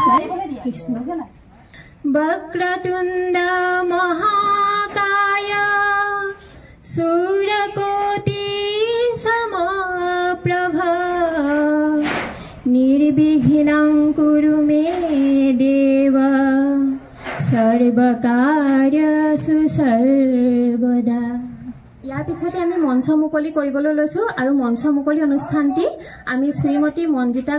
নমস্কাৰ কৃষ্ণ বক্ৰতুণ্ড মহাকায় সূৰ্যকোটি সমপ্ৰভ নিৰ্বিঘ্নং কুৰু মে দেৱ সৰ্বকাৰ্যসু সৰ্বদা। ইয়াৰ পিছতে আমি মঞ্চ মুকলি কৰিবলৈ লৈছোঁ আৰু মঞ্চ মুকলি অনুষ্ঠানটি আমি শ্ৰীমতী মঞ্জিতা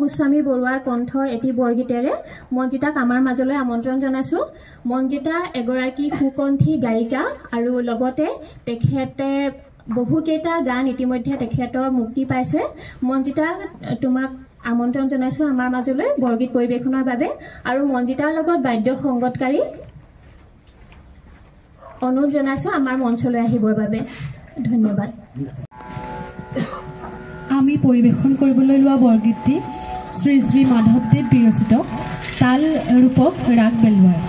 গোস্বামী বৰুৱাৰ কণ্ঠৰ এটি বৰগীতেৰে মঞ্জিতাক আমাৰ মাজলৈ আমন্ত্ৰণ জনাইছোঁ। মঞ্জিতা এগৰাকী সুকণ্ঠী গায়িকা আৰু লগতে তেখেতে বহুকেইটা গান ইতিমধ্যে তেখেতৰ মুক্তি পাইছে। মঞ্জিতা তোমাক আমন্ত্ৰণ জনাইছোঁ আমাৰ মাজলৈ বৰগীত পৰিৱেশনৰ বাবে আৰু মঞ্জিতাৰ লগত বাদ্য সংগীতকাৰী অনুৰোধ জনাইছোঁ আমাৰ মঞ্চলৈ আহিবৰ বাবে। ধন্যবাদ। আমি পৰিৱেশন কৰিবলৈ লোৱা বৰগীতটি শ্ৰী শ্ৰী মাধৱদেৱ বিৰচিত তাল ৰূপক ৰাগ বেলুৱাৰ।